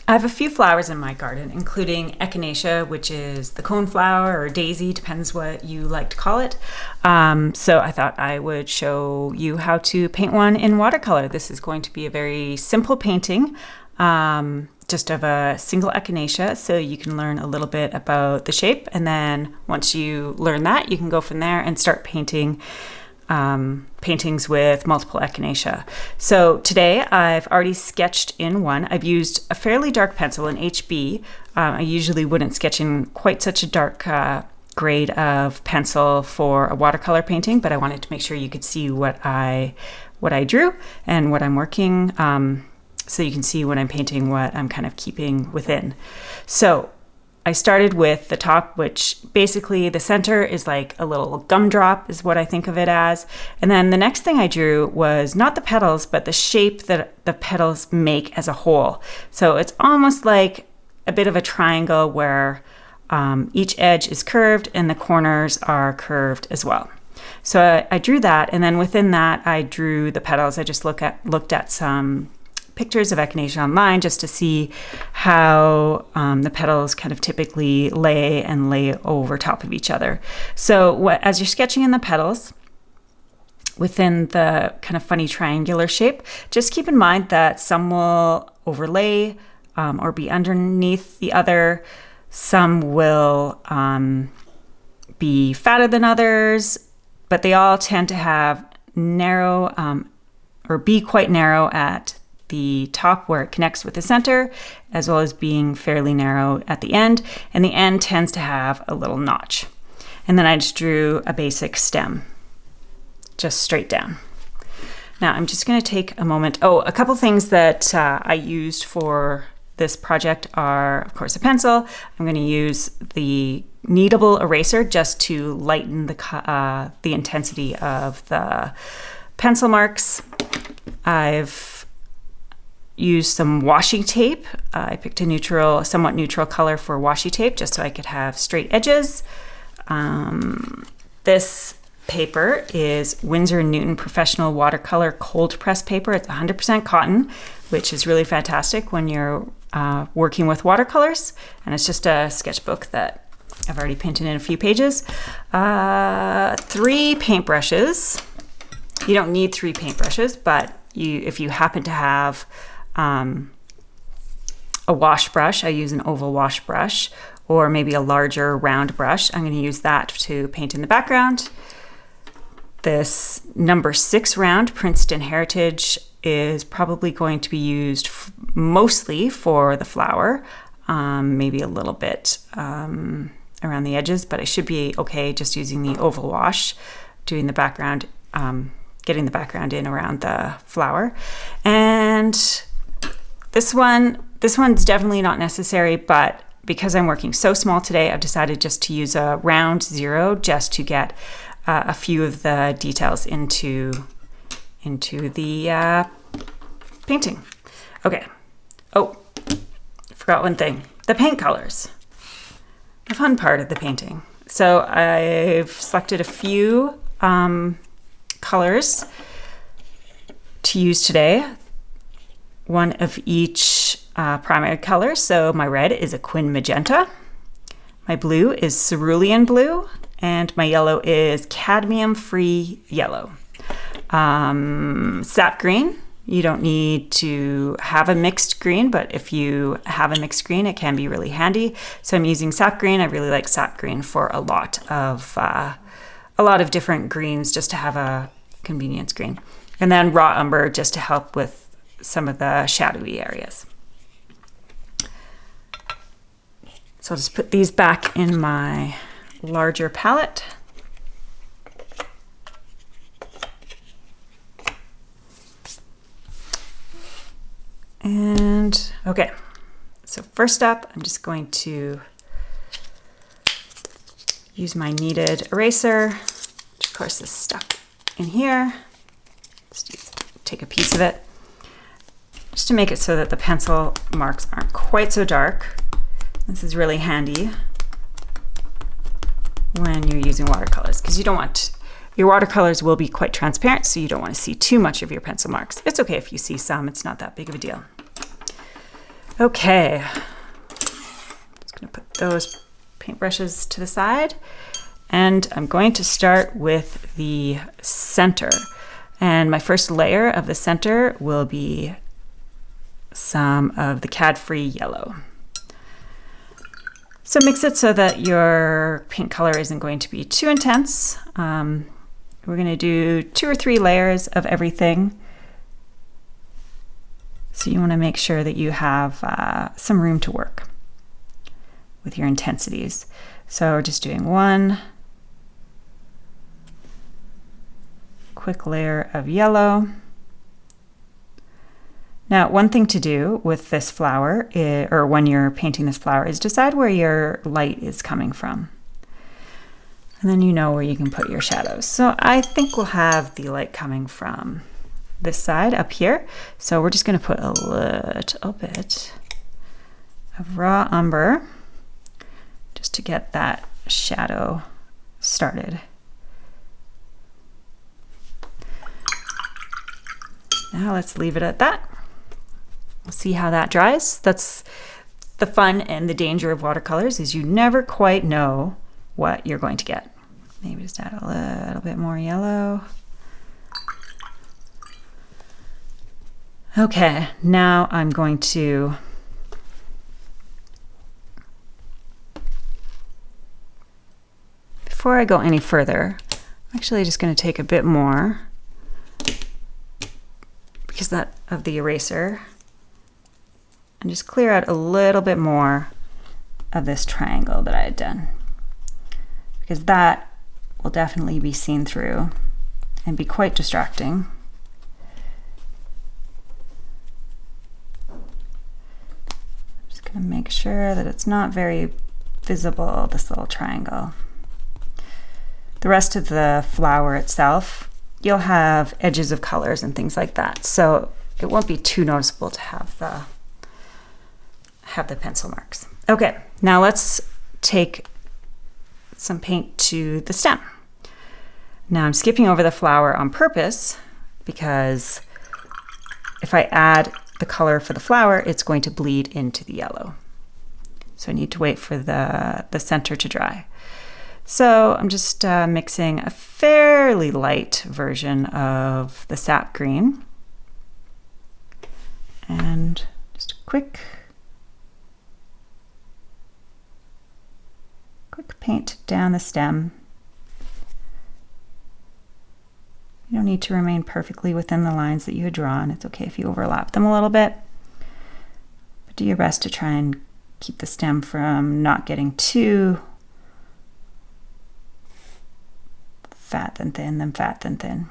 I have a few flowers in my garden, including echinacea, which is the coneflower or daisy, depends what you like to call it. So I thought I would show you how to paint one in watercolor. This is going to be a very simple painting, just of a single echinacea, so you can learn a little bit about the shape, and then once you learn that, you can go from there and start painting paintings with multiple echinacea. So today I've already sketched in one. I've used a fairly dark pencil, an HB. I usually wouldn't sketch in quite such a dark grade of pencil for a watercolor painting, but I wanted to make sure you could see what I drew and what I'm working, so you can see when I'm painting what I'm kind of keeping within. So I started with the top, which basically the center is like a little gumdrop is what I think of it as. And then the next thing I drew was not the petals, but the shape that the petals make as a whole. So it's almost like a bit of a triangle where each edge is curved and the corners are curved as well. So I drew that, and then within that I drew the petals. I just looked at some pictures of echinacea online just to see how the petals kind of typically lay over top of each other. So as you're sketching in the petals within the kind of funny triangular shape, just keep in mind that some will overlay or be underneath the other. Some will be fatter than others, but they all tend to have narrow or be quite narrow at the top where it connects with the center, as well as being fairly narrow at the end, and the end tends to have a little notch. And then I just drew a basic stem, just straight down. Now I'm just going to take a moment. Oh, a couple things that I used for this project are, of course, a pencil. I'm going to use the kneadable eraser just to lighten the intensity of the pencil marks. I've used some washi tape. I picked a somewhat neutral color for washi tape just so I could have straight edges. This paper is Winsor & Newton Professional Watercolor Cold Press paper. It's 100% cotton, which is really fantastic when you're working with watercolors. And it's just a sketchbook that I've already painted in a few pages. 3 paintbrushes. You don't need 3 paintbrushes, but if you happen to have a wash brush, I use an oval wash brush, or maybe a larger round brush. I'm going to use that to paint in the background. This number 6 round Princeton Heritage is probably going to be used mostly for the flower, maybe a little bit around the edges, but I should be okay just using the oval wash, doing the background, getting the background in around the flower. And this one's definitely not necessary, but because I'm working so small today, I've decided just to use a round 0 just to get a few of the details into the painting. Okay. Oh, I forgot one thing. The paint colors. The fun part of the painting. So I've selected a few colors to use today. One of each primary color. So my red is a Quin Magenta. My blue is Cerulean Blue. And my yellow is cadmium-free yellow. Sap green. You don't need to have a mixed green, but if you have a mixed green, it can be really handy. So I'm using sap green. I really like sap green for a lot of different greens, just to have a convenience green. And then raw umber, just to help with some of the shadowy areas. So I'll just put these back in my larger palette. And okay, so first up, I'm just going to use my kneaded eraser, which of course is stuck in here. Just take a piece of it, just to make it so that the pencil marks aren't quite so dark. This is really handy when you're using watercolors, because you don't want, your watercolors will be quite transparent, so you don't want to see too much of your pencil marks. It's okay if you see some, it's not that big of a deal. Okay, just gonna put those paintbrushes to the side, and I'm going to start with the center. And my first layer of the center will be some of the cad-free yellow. So mix it so that your paint color isn't going to be too intense. We're going to do 2 or 3 layers of everything. So you want to make sure that you have some room to work with your intensities. So we're just doing 1 quick layer of yellow. Now, one thing to do with this flower, or when you're painting this flower, is decide where your light is coming from. And then you know where you can put your shadows. So I think we'll have the light coming from this side up here. So we're just going to put a little bit of raw umber just to get that shadow started. Now let's leave it at that. We'll see how that dries. That's the fun and the danger of watercolors, is you never quite know what you're going to get. Maybe just add a little bit more yellow. Okay, now I'm going to before I go any further, I'm actually just going to take a bit more because of the eraser, and just clear out a little bit more of this triangle that I had done, because that will definitely be seen through and be quite distracting. Just going to make sure that it's not very visible, this little triangle. The rest of the flower itself, you'll have edges of colors and things like that, so it won't be too noticeable to have the pencil marks. Okay, now let's take some paint to the stem. Now I'm skipping over the flower on purpose because if I add the color for the flower, it's going to bleed into the yellow. So I need to wait for the center to dry. So I'm just mixing a fairly light version of the sap green and just a quick paint down the stem. You don't need to remain perfectly within the lines that you had drawn. It's okay if you overlap them a little bit, but do your best to try and keep the stem from not getting too fat than thin, then fat than thin.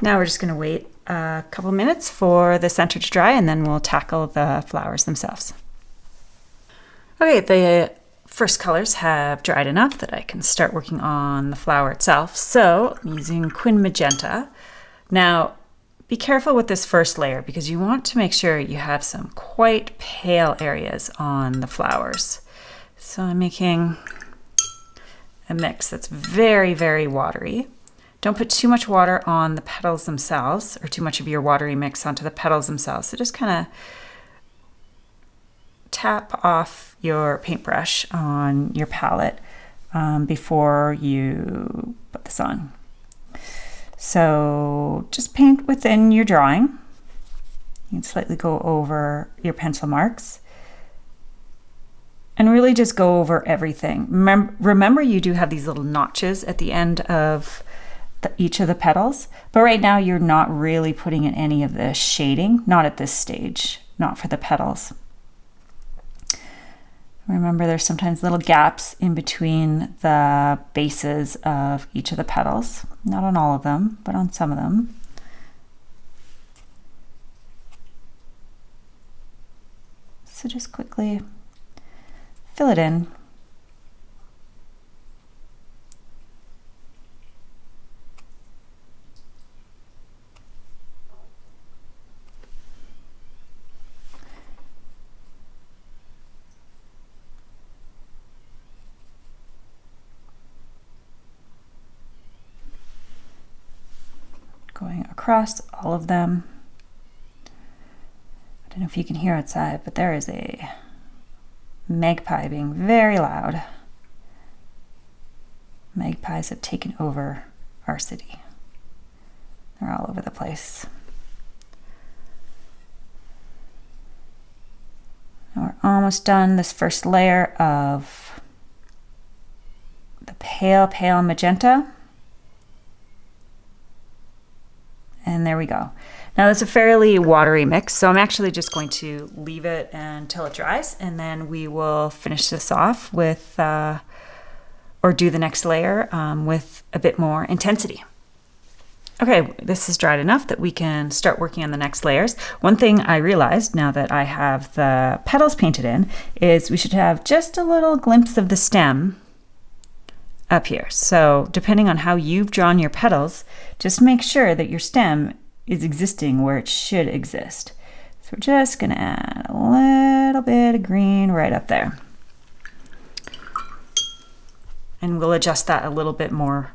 Now we're just going to wait a couple minutes for the center to dry, and then we'll tackle the flowers themselves. Okay, the first colors have dried enough that I can start working on the flower itself. So I'm using Quin Magenta. Now, be careful with this first layer because you want to make sure you have some quite pale areas on the flowers. So I'm making a mix that's very, very watery. Don't put too much water on the petals themselves, or too much of your watery mix onto the petals themselves. So just kind of tap off your paintbrush on your palette before you put this on. So just paint within your drawing. You can slightly go over your pencil marks and really just go over everything. Remember you do have these little notches at the end of each of the petals, but right now you're not really putting in any of the shading, not at this stage, not for the petals. Remember there's sometimes little gaps in between the bases of each of the petals, not on all of them, but on some of them. So just quickly fill it in. going across all of them. I don't know if you can hear outside, but there is a magpie being very loud. Magpies have taken over our city. They're all over the place. And we're almost done this first layer of the pale, pale magenta. And there we go. Now that's a fairly watery mix, so I'm actually just going to leave it until it dries, and then we will finish this off with, or do the next layer with a bit more intensity. Okay, this is dried enough that we can start working on the next layers. One thing I realized now that I have the petals painted in is we should have just a little glimpse of the stem up here. So depending on how you've drawn your petals, just make sure that your stem is existing where it should exist. So we're just gonna add a little bit of green right up there. And we'll adjust that a little bit more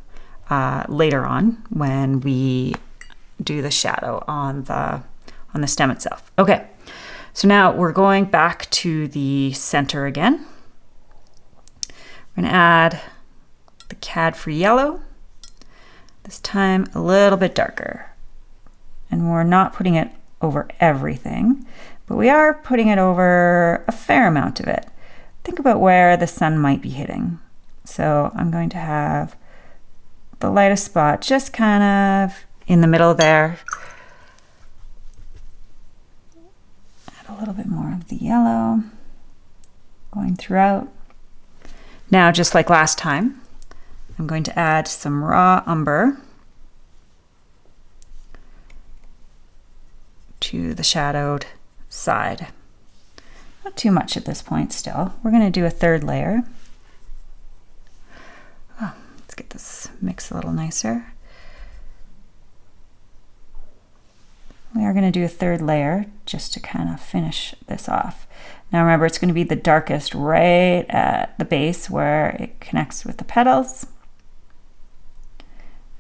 later on when we do the shadow on the stem itself. Okay, so now we're going back to the center again. We're gonna add the Cadfree yellow, this time a little bit darker. And we're not putting it over everything, but we are putting it over a fair amount of it. Think about where the sun might be hitting. So I'm going to have the lightest spot just kind of in the middle there. Add a little bit more of the yellow going throughout. Now, just like last time, I'm going to add some raw umber to the shadowed side. Not too much at this point still. We're going to do a third layer. Oh, let's get this mix a little nicer. We are going to do a third layer just to kind of finish this off. Now remember, it's going to be the darkest right at the base where it connects with the petals.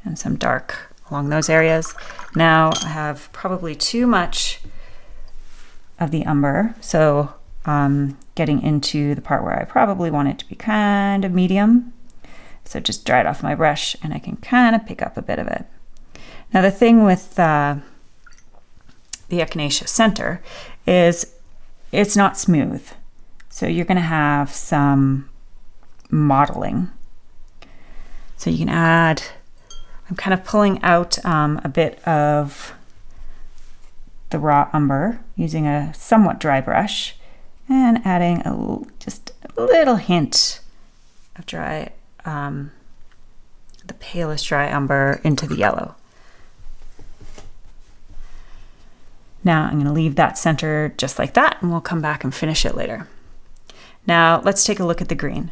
And some dark along those areas. Now I have probably too much of the umber, so getting into the part where I probably want it to be kind of medium. So just dry it off my brush and I can kind of pick up a bit of it. Now the thing with the echinacea center is it's not smooth. So you're gonna have some modeling. So you can add, I'm kind of pulling out a bit of the raw umber using a somewhat dry brush and adding just a little hint of dry, the palest dry umber into the yellow. Now I'm going to leave that center just like that, and we'll come back and finish it later. Now let's take a look at the green.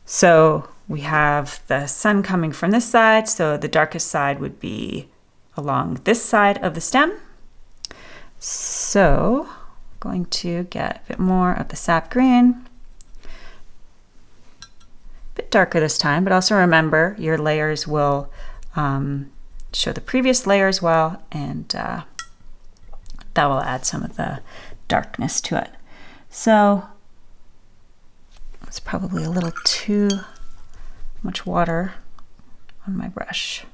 So we have the sun coming from this side, so the darkest side would be along this side of the stem. So I'm going to get a bit more of the sap green. A bit darker this time, but also remember your layers will show the previous layer as well, and that will add some of the darkness to it. So it's probably a little too much water on my brush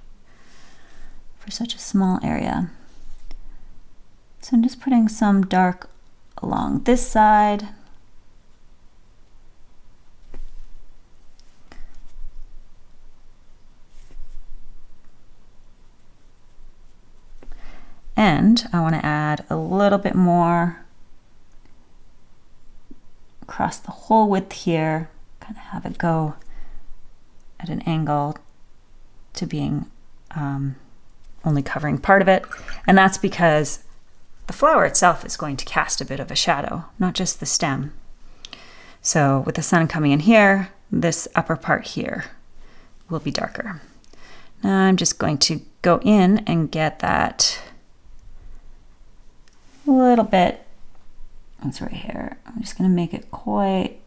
for such a small area. So I'm just putting some dark along this side. And I want to add a little bit more across the whole width here, kind of have it go at an angle to being only covering part of it. And that's because the flower itself is going to cast a bit of a shadow, not just the stem. So with the sun coming in here, this upper part here will be darker. Now I'm just going to go in and get that little bit, that's right here. I'm just going to make it quite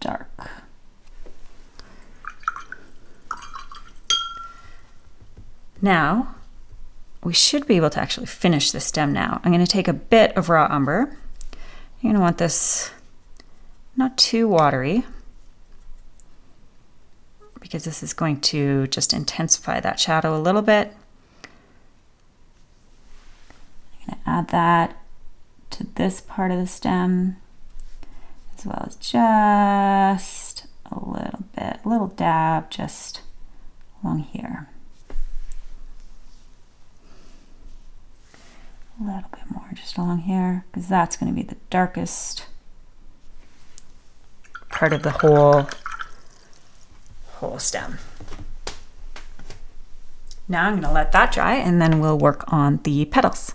dark. Now, we should be able to actually finish the stem now. I'm going to take a bit of raw umber. You're going to want this not too watery, because this is going to just intensify that shadow a little bit. I'm going to add that to this part of the stem, as well as just a little bit, a little dab just along here. A little bit more just along here, because that's going to be the darkest part of the whole stem. Now I'm going to let that dry, and then we'll work on the petals.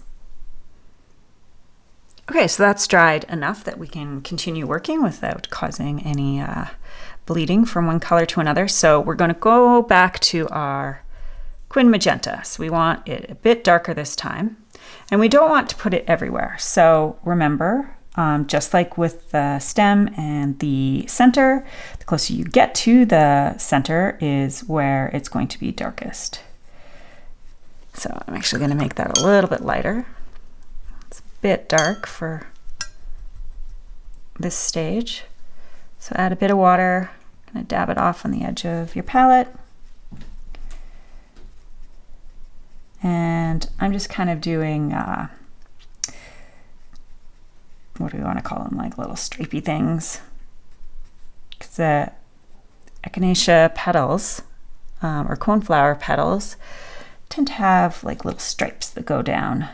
Okay, so that's dried enough that we can continue working without causing any bleeding from one color to another. So we're going to go back to our Quin Magenta. So we want it a bit darker this time, and we don't want to put it everywhere. So remember, just like with the stem and the center, the closer you get to the center is where it's going to be darkest. So I'm actually going to make that a little bit lighter. It's a bit dark for this stage. So add a bit of water, kind of dab it off on the edge of your palette. And I'm just kind of doing what do we want to call them, like little stripey things, because the echinacea petals or coneflower petals tend to have like little stripes that go down.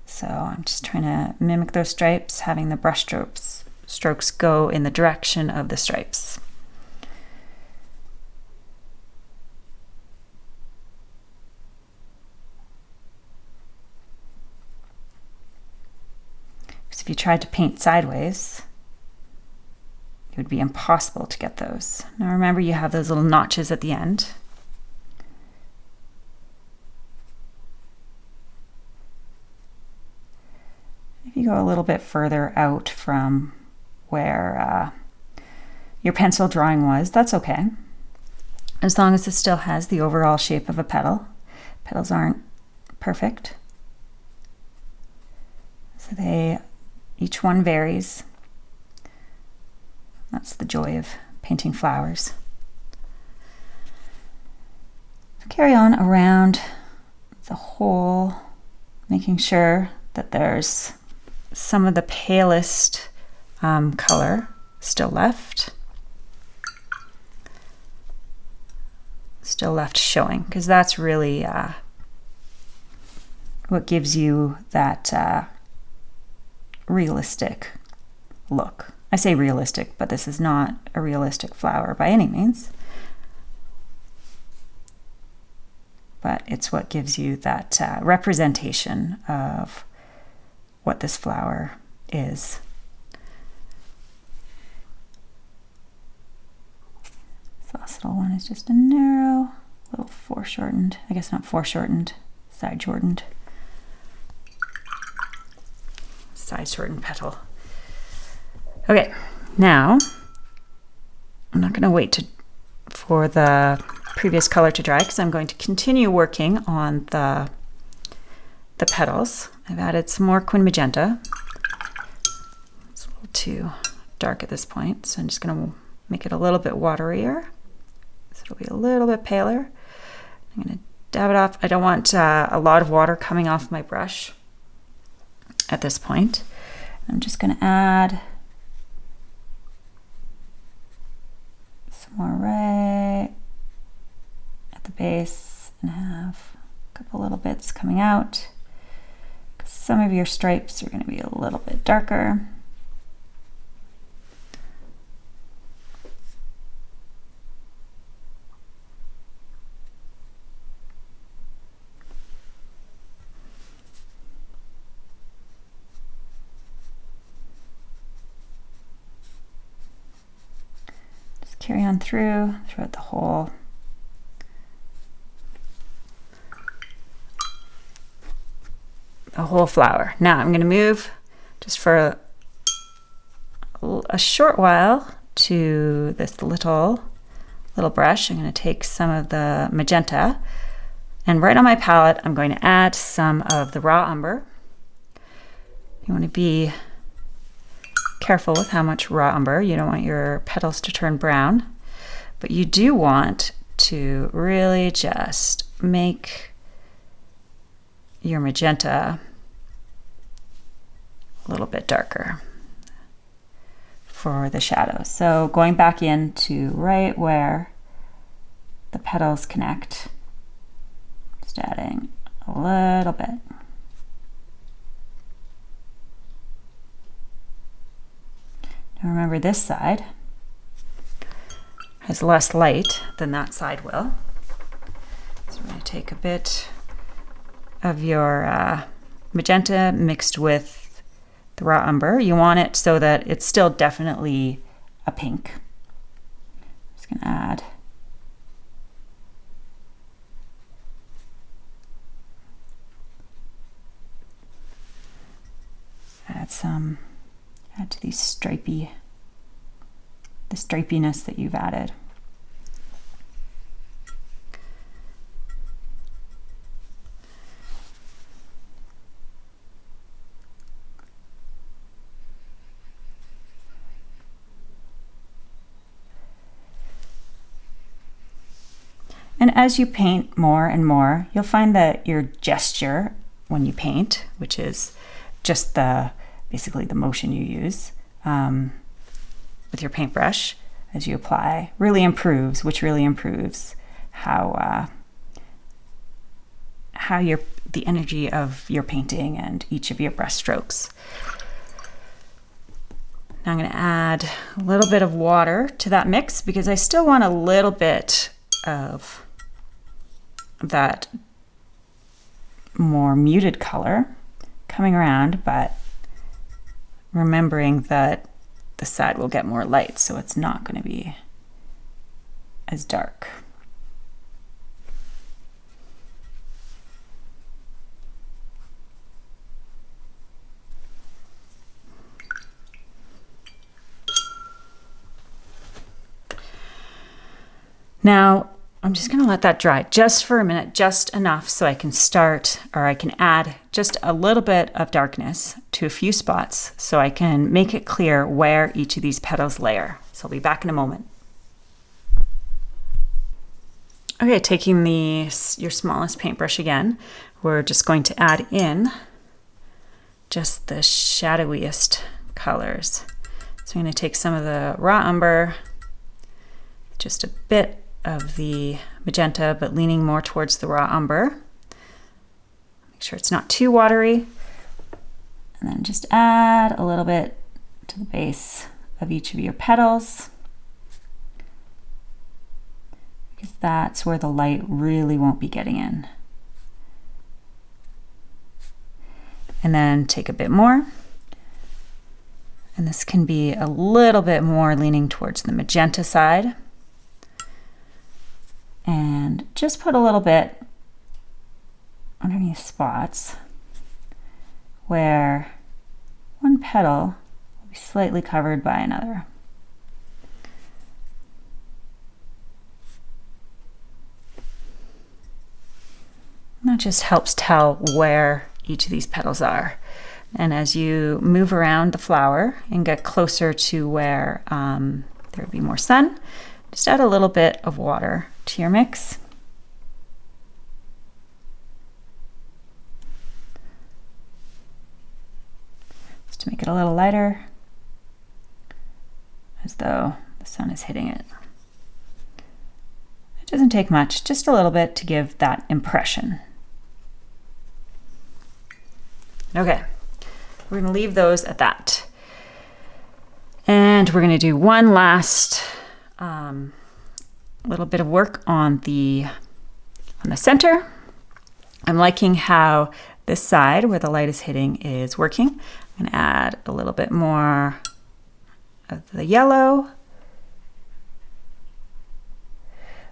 So I'm just trying to mimic those stripes, having the brush strokes go in the direction of the stripes. If you tried to paint sideways, it would be impossible to get those. Now remember, you have those little notches at the end. If you go a little bit further out from where your pencil drawing was, that's okay. As long as it still has the overall shape of a petal. Petals aren't perfect. So each one varies. That's the joy of painting flowers. So carry on around the whole, making sure that there's some of the palest color still left. Still left showing, because that's really what gives you that realistic look. I say realistic, but this is not a realistic flower by any means. But it's what gives you that representation of what this flower is. This little one is just a narrow, little foreshortened, I guess not foreshortened, side shortened petal. Okay, now I'm not going to wait for the previous color to dry, because I'm going to continue working on the petals. I've added some more Quin Magenta. It's a little too dark at this point, so I'm just going to make it a little bit waterier. So it'll be a little bit paler. I'm going to dab it off. I don't want a lot of water coming off my brush at this point. I'm just going to add some more right at the base and have a couple little bits coming out. Some of your stripes are going to be a little bit darker. Carry on throughout the whole flower. Now I'm going to move just for a short while to this little little brush, I'm going to take some of the magenta, and right on my palette, I'm going to add some of the raw umber. You want to be careful with how much raw umber. You don't want your petals to turn brown, but you do want to really just make your magenta a little bit darker for the shadow. So going back into right where the petals connect, just adding a little bit. Now remember, this side has less light than that side will. So we're going to take a bit of your magenta mixed with the raw umber. You want it so that it's still definitely a pink. Just going to add add to these the stripiness that you've added. And as you paint more and more, you'll find that your gesture when you paint, which is just basically the motion you use with your paintbrush as you apply, really improves, which really improves how the energy of your painting and each of your brush strokes. Now I'm going to add a little bit of water to that mix because I still want a little bit of that more muted color coming around, but remembering that the side will get more light, so it's not going to be as dark. Now, I'm just going to let that dry just for a minute, just enough so I can start, or I can add just a little bit of darkness to a few spots so I can make it clear where each of these petals layer. So I'll be back in a moment. Okay, taking your smallest paintbrush again, we're just going to add in just the shadowiest colors. So I'm going to take some of the raw umber, just a bit of the magenta, but leaning more towards the raw umber. Make sure it's not too watery. And then just add a little bit to the base of each of your petals, because that's where the light really won't be getting in. And then take a bit more. And this can be a little bit more leaning towards the magenta side. And just put a little bit underneath spots where one petal will be slightly covered by another. And that just helps tell where each of these petals are. And as you move around the flower and get closer to where there would be more sun, just add a little bit of water to your mix. Just to make it a little lighter, as though the sun is hitting it. It doesn't take much, just a little bit to give that impression. Okay, we're going to leave those at that. And we're going to do one last little bit of work on the center. I'm liking how this side where the light is hitting is working. I'm going to add a little bit more of the yellow.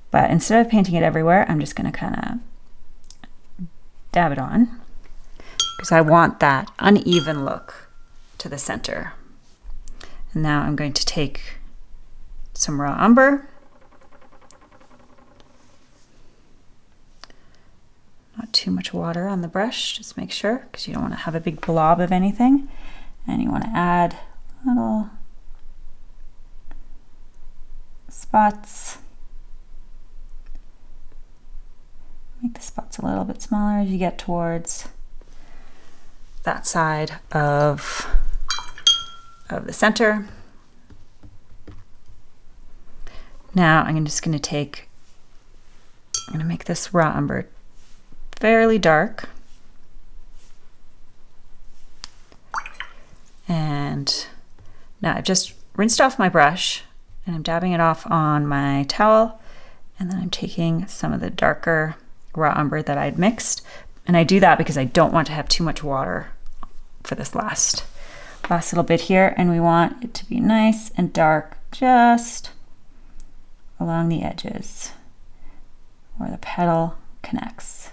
But instead of painting it everywhere, I'm just going to kind of dab it on because I want that uneven look to the center. And now I'm going to take some raw umber too much water on the brush. Just make sure, because you don't want to have a big blob of anything. And you want to add little spots. Make the spots a little bit smaller as you get towards that side of the center. Now I'm just going to make this raw umber fairly dark. And now I've just rinsed off my brush and I'm dabbing it off on my towel, and then I'm taking some of the darker raw umber that I'd mixed, and I do that because I don't want to have too much water for this last little bit here, and we want it to be nice and dark just along the edges where the petal connects.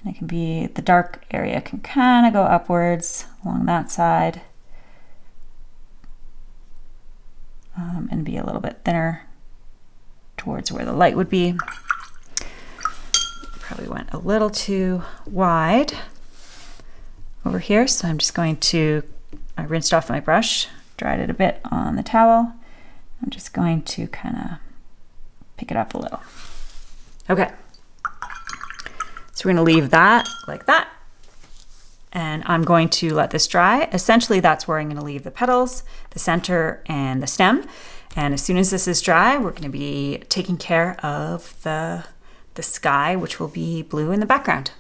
And it can be, the dark area can kind of go upwards along that side, and be a little bit thinner towards where the light would be. Probably went a little too wide over here, so I'm just going to, I rinsed off my brush, dried it a bit on the towel. I'm just going to kind of pick it up a little. Okay, so we're going to leave that like that, and I'm going to let this dry. Essentially, that's where I'm going to leave the petals, the center, and the stem. And as soon as this is dry, we're going to be taking care of the sky, which will be blue in the background.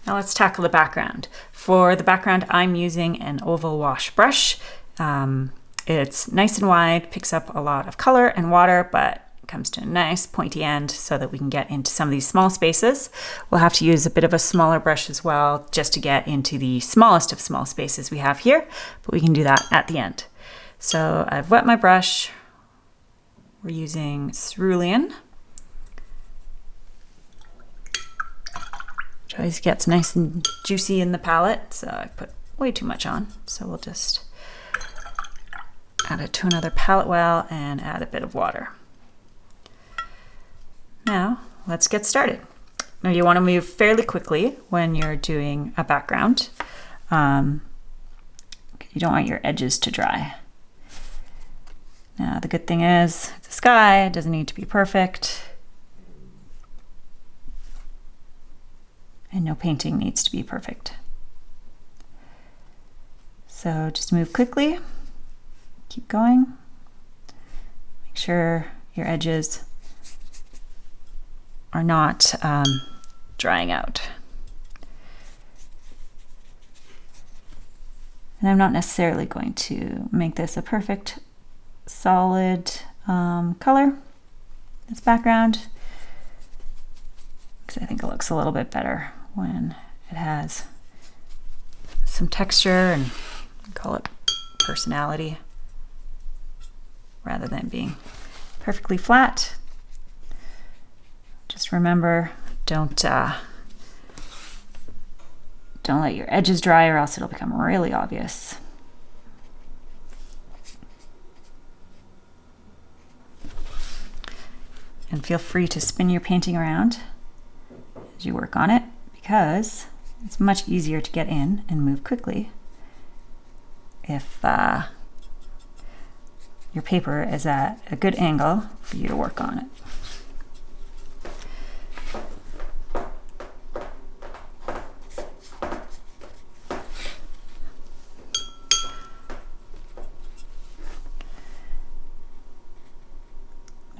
Now let's tackle the background. For the background, I'm using an oval wash brush. It's nice and wide, picks up a lot of color and water, but comes to a nice pointy end so that we can get into some of these small spaces. We'll have to use a bit of a smaller brush as well, just to get into the smallest of small spaces we have here, but we can do that at the end. So I've wet my brush. We're using cerulean, which always gets nice and juicy in the palette, so I put way too much on. So we'll just add it to another palette well and add a bit of water. Now let's get started. Now you want to move fairly quickly when you're doing a background. You don't want your edges to dry. Now the good thing is the sky doesn't need to be perfect, and no painting needs to be perfect. So just move quickly, keep going, make sure your edges are not drying out. And I'm not necessarily going to make this a perfect solid color, this background, because I think it looks a little bit better when it has some texture and call it personality rather than being perfectly flat. Just remember, don't let your edges dry or else it'll become really obvious. And feel free to spin your painting around as you work on it, because it's much easier to get in and move quickly if your paper is at a good angle for you to work on it.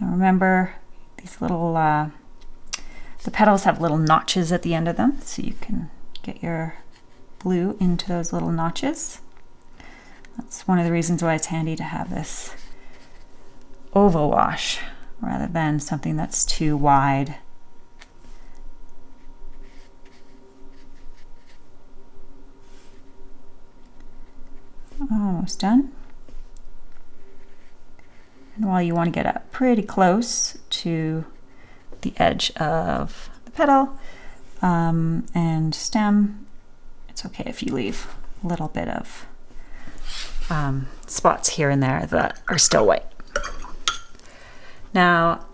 Now remember, these little, the petals have little notches at the end of them, so you can get your blue into those little notches. That's one of the reasons why it's handy to have this oval wash rather than something that's too wide. Almost done. And while you want to get up pretty close to the edge of the petal and stem, it's okay if you leave a little bit of spots here and there that are still white. Now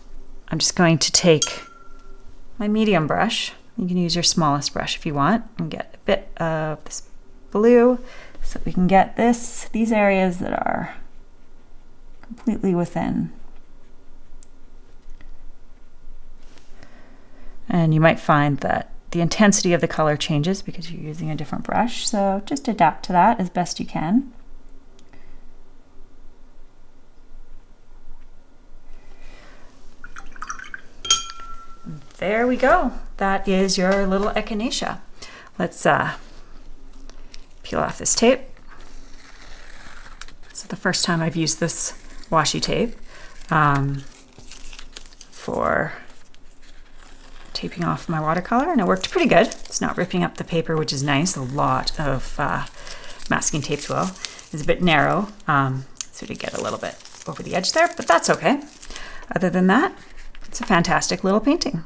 I'm just going to take my medium brush. You can use your smallest brush if you want and get a bit of this blue so we can get these areas that are completely within. And you might find that the intensity of the color changes because you're using a different brush, so just adapt to that as best you can. There we go. That is your little echinacea. Let's peel off this tape. This is the first time I've used this washi tape for taping off my watercolor, and it worked pretty good. It's not ripping up the paper, which is nice. A lot of masking tapes will. It's a bit narrow, so to get a little bit over the edge there, but that's okay. Other than that, it's a fantastic little painting.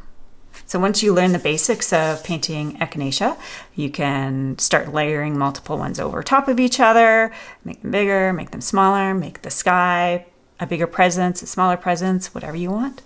So once you learn the basics of painting echinacea, you can start layering multiple ones over top of each other, make them bigger, make them smaller, make the sky a bigger presence, a smaller presence, whatever you want.